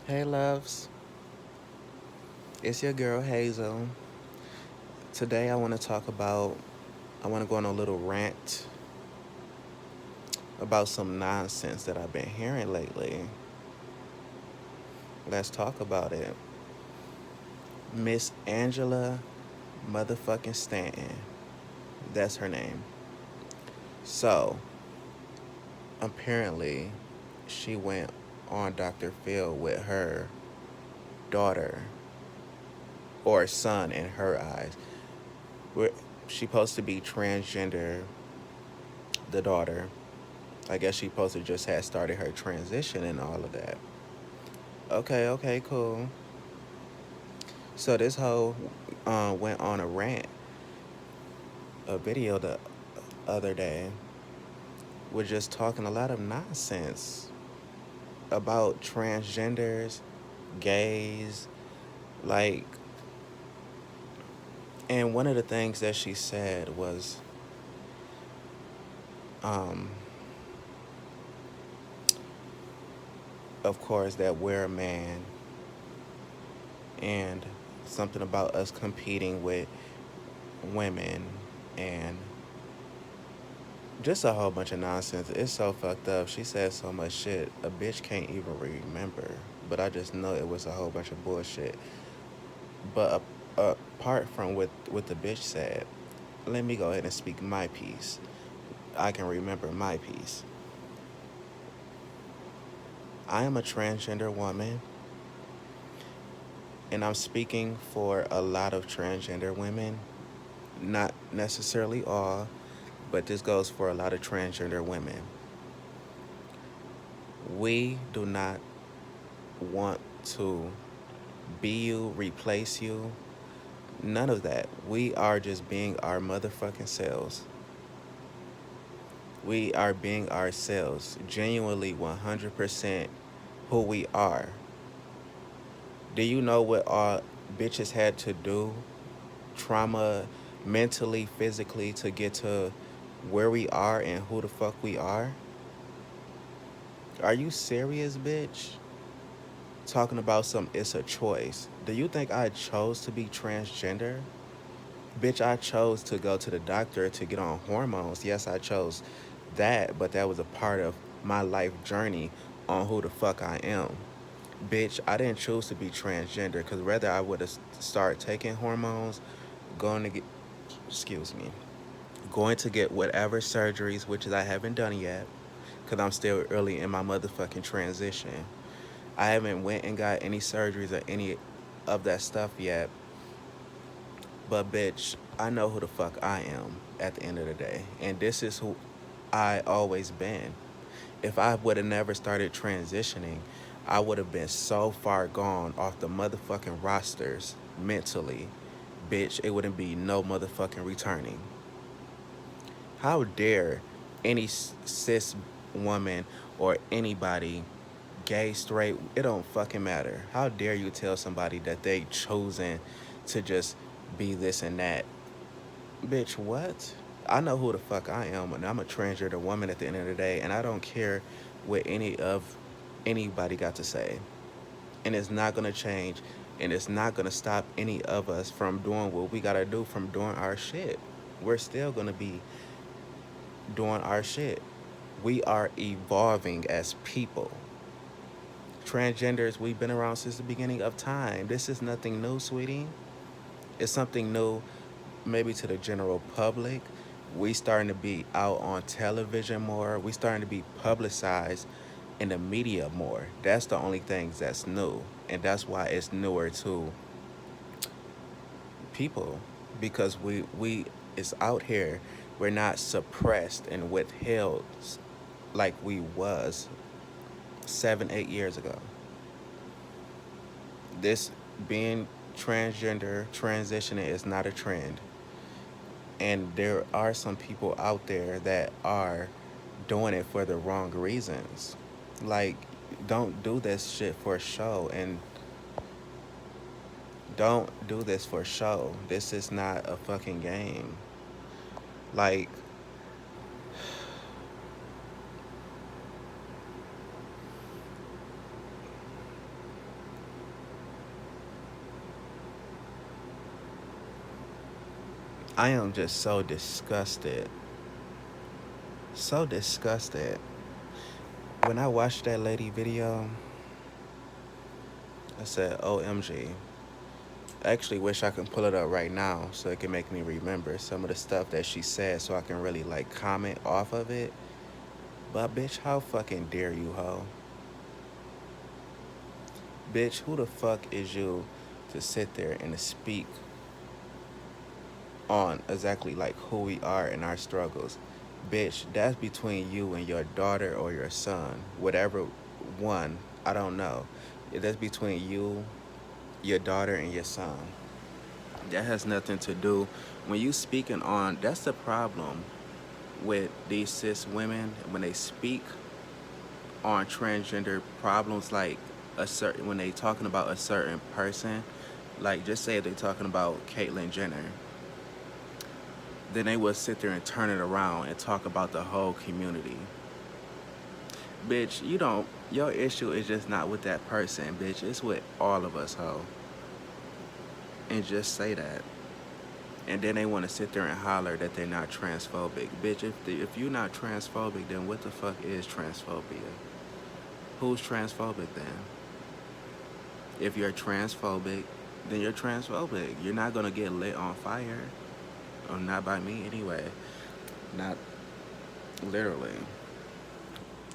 Hey loves, it's your girl Hazel. Today I want to go on a little rant about some nonsense that I've been hearing lately. Let's talk about it. Miss Angela motherfucking Stanton. That's her name. So, apparently, she went on Dr. Phil with her daughter or son in her eyes. We're, she supposed to be transgender, the daughter. I guess she supposed to just had started her transition and all of that. Okay, cool. So this hoe went on a rant, a video the other day, was just talking a lot of nonsense about transgenders, gays, like, and one of the things that she said was, um, of course, that we're a man, and something about us competing with women, and just a whole bunch of nonsense. It's so fucked up. She said so much shit. A bitch can't even remember. But I just know it was a whole bunch of bullshit. But apart from what the bitch said, let me go ahead and speak my piece. I can remember my piece. I am a transgender woman, and I'm speaking for a lot of transgender women. Not necessarily all, but this goes for a lot of transgender women. We do not want to be you, replace you, none of that. We are just being our motherfucking selves. We are being ourselves, genuinely 100% who we are. Do you know what all bitches had to do, trauma, mentally, physically, to get to where we are and who the fuck we are? Are you serious, bitch? Talking about it's a choice. Do you think I chose to be transgender? Bitch, I chose to go to the doctor to get on hormones. Yes, I chose that, but that was a part of my life journey on who the fuck I am. Bitch, I didn't choose to be transgender because rather I would have started taking hormones, going to get, excuse me, going to get whatever surgeries, which is I haven't done yet because I'm still early in my motherfucking transition. I haven't went and got any surgeries or any of that stuff yet. But bitch, I know who the fuck I am at the end of the day. And this is who I always been. If I would have never started transitioning, I would have been so far gone off the motherfucking rosters mentally. Bitch, it wouldn't be no motherfucking returning. How dare any cis woman or anybody, gay, straight, it don't fucking matter. How dare you tell somebody that they chosen to just be this and that? Bitch, what? I know who the fuck I am, and I'm a transgender woman at the end of the day, and I don't care what anybody got to say. And it's not gonna change, and it's not gonna stop any of us from doing what we gotta do from doing our shit. We're still gonna be doing our shit. We are evolving as people. Transgenders, we've been around since the beginning of time. This is nothing new, sweetie. It's something new maybe to the general public. We starting to be out on television more. We starting to be publicized in the media more. That's the only thing that's new. And that's why it's newer to people. Because we it's out here. We're not suppressed and withheld like we was 7, 8 years ago. This being transgender, transitioning is not a trend. And there are some people out there that are doing it for the wrong reasons. Like, don't do this shit for show, and don't do this for show. This is not a fucking game. Like, I am just so disgusted. So disgusted. When I watched that lady video, I said, OMG. I actually wish I could pull it up right now so it can make me remember some of the stuff that she said so I can really like comment off of it. But bitch, how fucking dare you, ho? Bitch, who the fuck is you to sit there and to speak on exactly like who we are and our struggles? Bitch, that's between you and your daughter or your son. Whatever one, I don't know. That's between you, your daughter, and your son. That has nothing to do. When you speaking on, that's the problem with these cis women when they speak on transgender problems, like a certain when they talking about a certain person, like just say if they talking about Caitlyn Jenner, then they will sit there and turn it around and talk about the whole community. Bitch, you don't. Your issue is just not with that person, bitch. It's with all of us, ho. And just say that. And then they want to sit there and holler that they're not transphobic. Bitch, if you're not transphobic, then what the fuck is transphobia? Who's transphobic then? If you're transphobic, then you're transphobic. You're not gonna get lit on fire. Or not by me anyway. Not literally.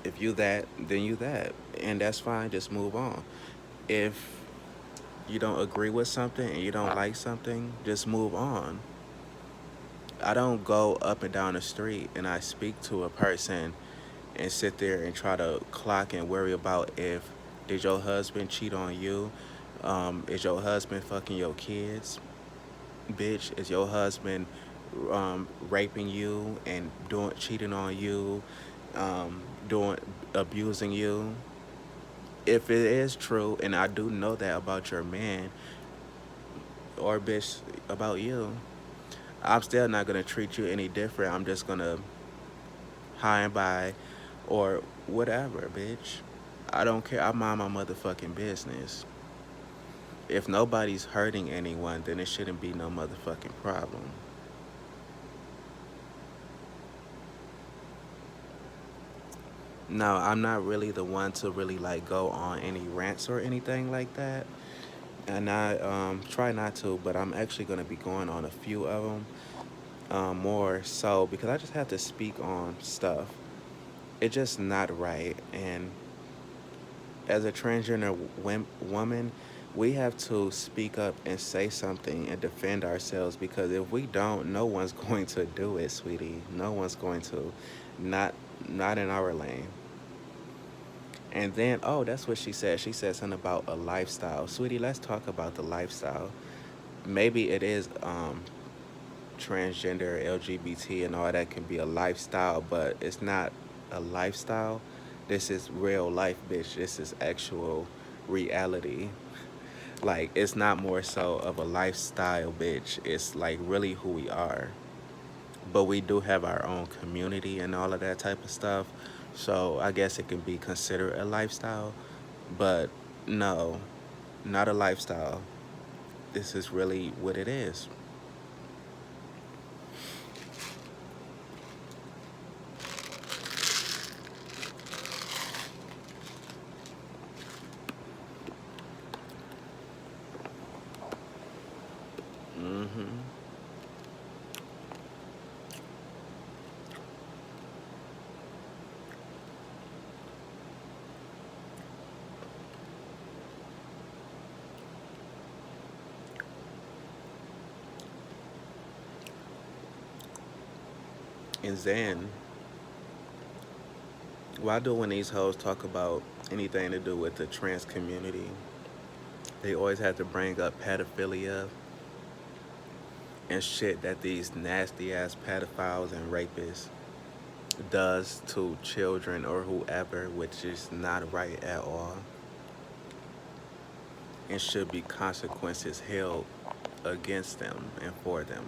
If you that, then you that. And that's fine, just move on. If you don't agree with something and you don't like something, just move on. I don't go up and down the street and I speak to a person and sit there and try to clock and worry about if did your husband cheat on you? Is your husband fucking your kids? Bitch, is your husband raping you and doing cheating on you, doing abusing you? If it is true, and I do know that about your man or bitch about you, I'm still not gonna treat you any different. I'm just gonna high and by or whatever, bitch. I don't care. I mind my motherfucking business. If nobody's hurting anyone, then it shouldn't be no motherfucking problem. No, I'm not really the one to really like go on any rants or anything like that. And I try not to, but I'm actually going to be going on a few of them more so because I just have to speak on stuff. It's just not right. And as a transgender woman, we have to speak up and say something and defend ourselves because if we don't, no one's going to do it, sweetie. No one's going to. Not not in our lane. And then, oh, that's what she said. She said something about a lifestyle. Sweetie, let's talk about the lifestyle. Maybe it is transgender, LGBT, and all that can be a lifestyle, but it's not a lifestyle. This is real life, bitch. This is actual reality. Like, it's not more so of a lifestyle, bitch. It's like really who we are. But we do have our own community and all of that type of stuff. So I guess it can be considered a lifestyle. But no, not a lifestyle. This is really what it is. Mm-hmm. And then, why do when these hoes talk about anything to do with the trans community, they always have to bring up pedophilia and shit that these nasty ass pedophiles and rapists does to children or whoever, which is not right at all, and should be consequences held against them and for them.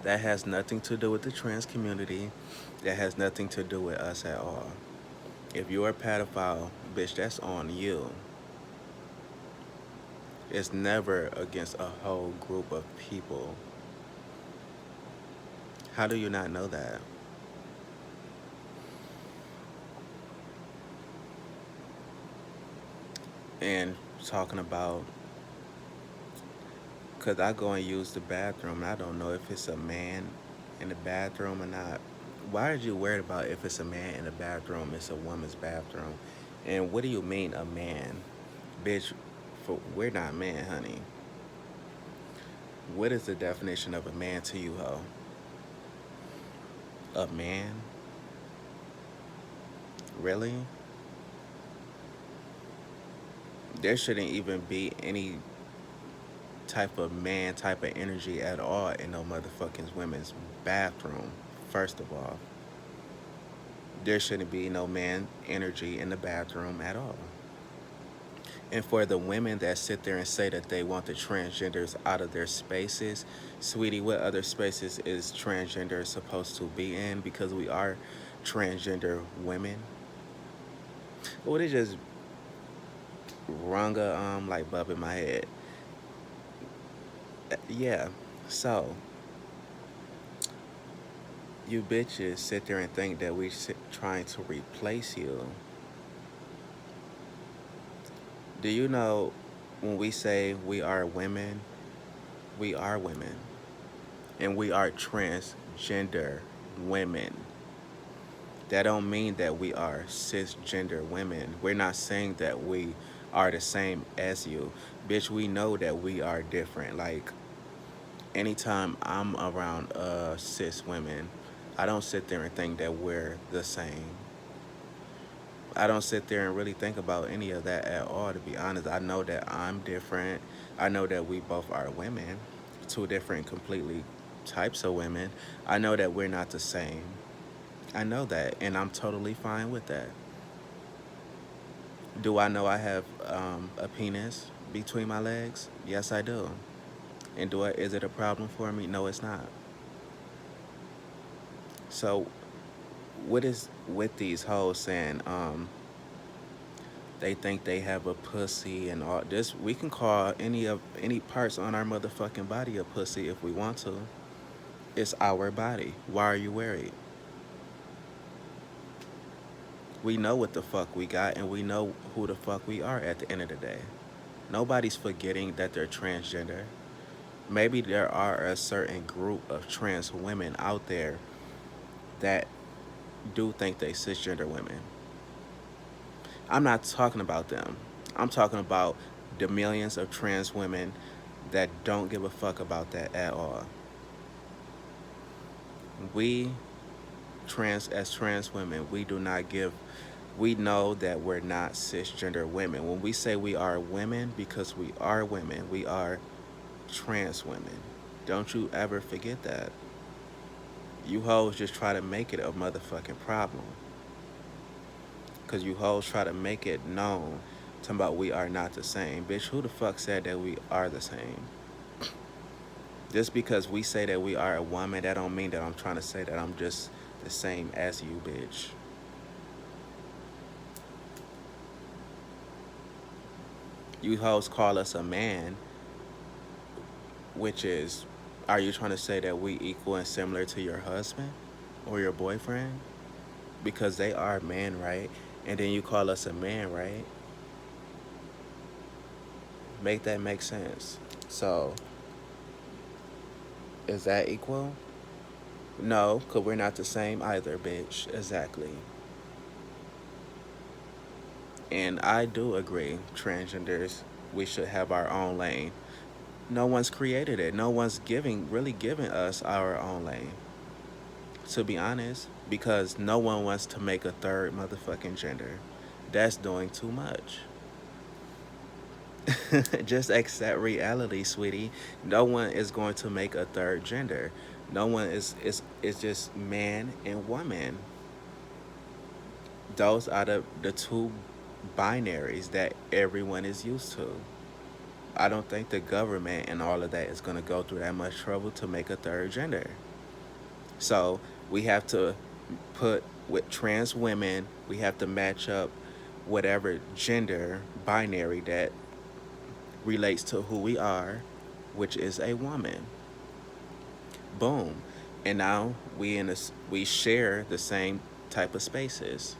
That has nothing to do with the trans community. That has nothing to do with us at all. If you're a pedophile, bitch, that's on you. It's never against a whole group of people. How do you not know that? And talking about, because I go and use the bathroom, and I don't know if it's a man in the bathroom or not. Why are you worried about if it's a man in the bathroom, it's a woman's bathroom? And what do you mean, a man? Bitch, we're not men, honey. What is the definition of a man to you, ho? A man? Really? There shouldn't even be any type of man type of energy at all in no motherfucking women's bathroom. First of all, there shouldn't be no man energy in the bathroom at all. And for the women that sit there and say that they want the transgenders out of their spaces, sweetie, what other spaces is transgender supposed to be in? Because we are transgender women. Well, they just rung a light bulb in my head. Yeah. So you bitches sit there and think that trying to replace you. Do you know when we say we are women, we are women, and we are transgender women. That don't mean that we are cisgender women. We're not saying that we are the same as you. Bitch, we know that we are different. Like, anytime I'm around cis women, I don't sit there and think that we're the same. I don't sit there and really think about any of that at all, to be honest. I know that I'm different. I know that we both are women, two different, completely types of women. I know that we're not the same. I know that, and I'm totally fine with that. Do I know I have a penis between my legs? Yes, I do. And is it a problem for me? No, it's not. So, what is with these hoes saying they think they have a pussy and all this? We can call any parts on our motherfucking body a pussy if we want to. It's our body. Why are you worried? We know what the fuck we got, and we know who the fuck we are at the end of the day. Nobody's forgetting that they're transgender. Maybe there are a certain group of trans women out there that do think they cisgender women. I'm not talking about them. I'm talking about the millions of trans women that don't give a fuck about that at all. We as trans women, we do not give, we know that we're not cisgender women. When we say we are women, because we are women, we are trans women. Don't you ever forget that. You hoes just try to make it a motherfucking problem. Because you hoes try to make it known, talking about we are not the same. Bitch, who the fuck said that we are the same? Just because we say that we are a woman, that don't mean that I'm trying to say that I'm just the same as you, bitch. You hoes call us a man, which is, are you trying to say that we equal and similar to your husband or your boyfriend? Because they are men, right? And then you call us a man, right? Make that make sense. So, is that equal? No, because we're not the same either, bitch. Exactly. And I do agree, transgenders, we should have our own lane. No one's created it. No one's really giving us our own lane, to be honest, because no one wants to make a third motherfucking gender. That's doing too much. Just accept reality, sweetie. No one is going to make a third gender. No one is just man and woman. Those are the two binaries that everyone is used to. I don't think the government and all of that is going to go through that much trouble to make a third gender. So we have to put with trans women, we have to match up whatever gender binary that relates to who we are, which is a woman. Boom. And now we share the same type of spaces.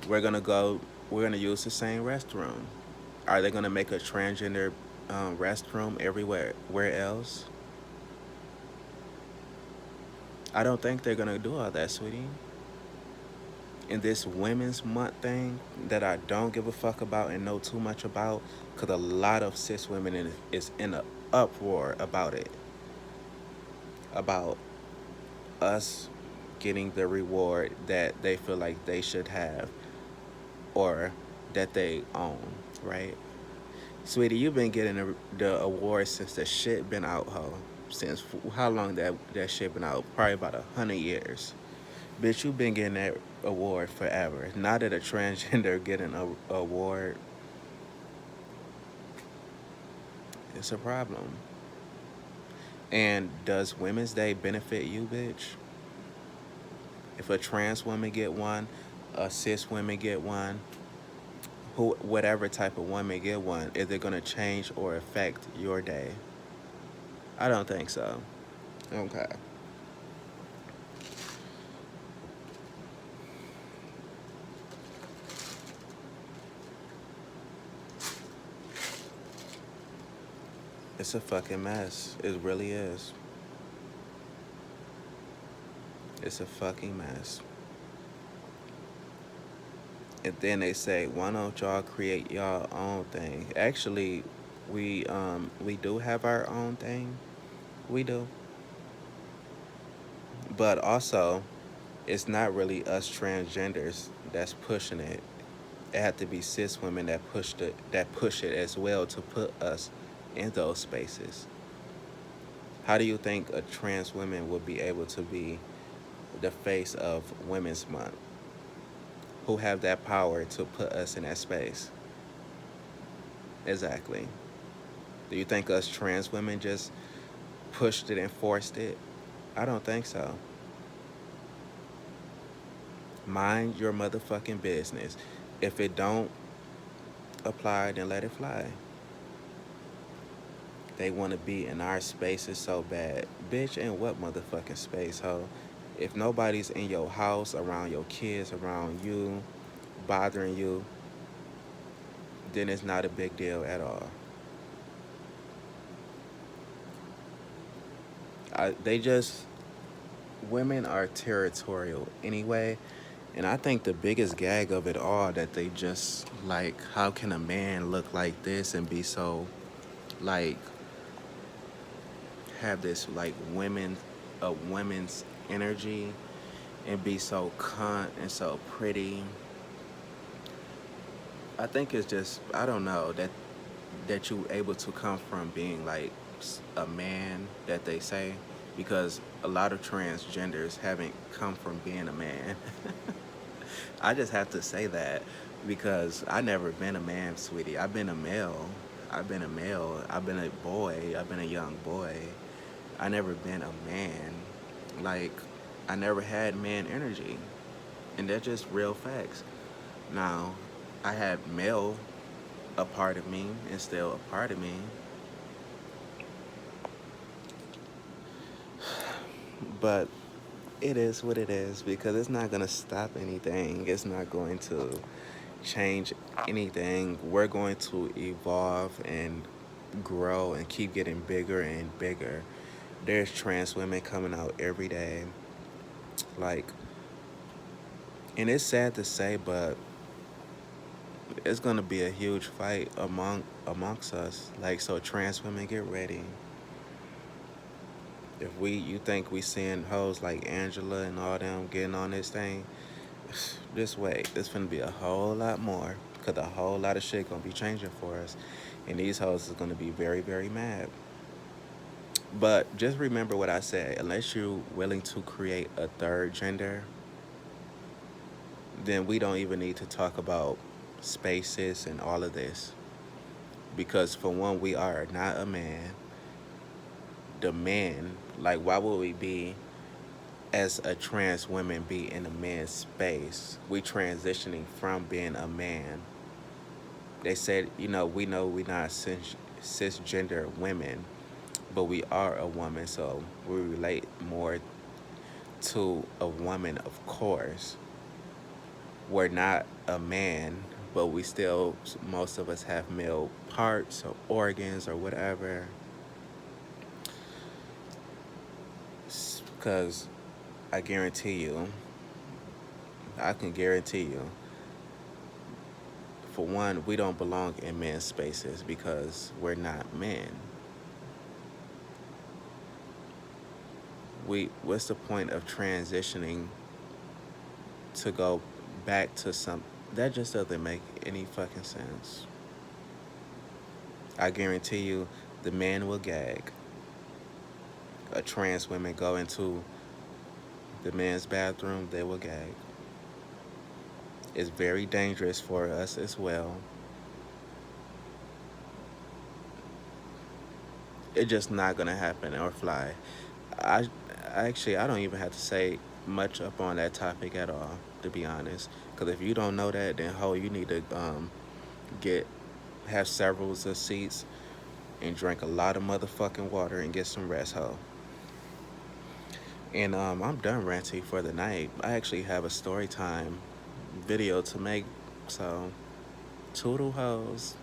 We're gonna go. We're gonna use the same restroom. Are they gonna make a transgender restroom everywhere where else? I don't think they're gonna do all that, sweetie. In this Women's Month thing that I don't give a fuck about and know too much about, because a lot of cis women is in an uproar about it, about us getting the reward that they feel like they should have or that they own, right? Sweetie, you've been getting the award since the shit been out, ho. Since how long that shit been out? Probably about 100 years. Bitch, you've been getting that award forever. Now that a transgender getting a award, it's a problem. And does Women's Day benefit you, bitch? If a trans woman get one, a cis woman get one, who whatever type of woman get one, is it gonna change or affect your day? I don't think so. Okay. It's a fucking mess. It really is. It's a fucking mess. And then they say, why don't y'all create y'all own thing? Actually, we do have our own thing. We do. But also, it's not really us transgenders that's pushing it. It had to be cis women that push it as well to put us in those spaces. How do you think a trans woman would be able to be the face of Women's Month? Who have that power to put us in that space? Exactly. Do you think us trans women just pushed it and forced it? I don't think so. Mind your motherfucking business. If it don't apply, then let it fly. They want to be in our spaces so bad. Bitch, in what motherfucking space, ho? If nobody's in your house, around your kids, around you, bothering you, then it's not a big deal at all. They just, women are territorial anyway. And I think the biggest gag of it all that they just like, how can a man look like this and be so like have this like a women's energy and be so cunt and so pretty. I think it's just I don't know that you able to come from being like a man that they say because a lot of transgenders haven't come from being a man. I just have to say that because I never been a man, sweetie. I've been a male. I've been a male. I've been a boy. I've been a young boy. I never been a man. Like I never had man energy. And that's just real facts. Now, I had male a part of me and still a part of me. But it is what it is because it's not going to stop anything. It's not going to change anything. We're going to evolve and grow and keep getting bigger and bigger. There's trans women coming out every day. Like, and it's sad to say, but it's gonna be a huge fight amongst us. Like, so trans women, get ready. If you think we seeing hoes like Angela and all them getting on this thing, just wait. There's gonna be a whole lot more, cause a whole lot of shit gonna be changing for us, and these hoes is gonna be very, very mad. But just remember what I said. Unless you're willing to create a third gender, then we don't even need to talk about spaces and all of this. Because for one, we are not a man. The man, like, why would we be as a trans woman be in a man's space? We transitioning from being a man. They said, we know we're not cisgender women, but we are a woman, so we relate more to a woman, of course. We're not a man, but we still, most of us have male parts or organs or whatever. Because I guarantee you, I can guarantee you, for one, we don't belong in men's spaces because we're not men. What's the point of transitioning to go back to some that just doesn't make any fucking sense. I guarantee you the man will gag. A trans woman go into the men's bathroom, they will gag. It's very dangerous for us as well. It's just not gonna happen or fly. I I don't even have to say much up on that topic at all, to be honest. Because if you don't know that, then ho, you need to get have several of seats and drink a lot of motherfucking water and get some rest, ho. And I'm done ranting for the night. I actually have a story time video to make, so toodle hoes.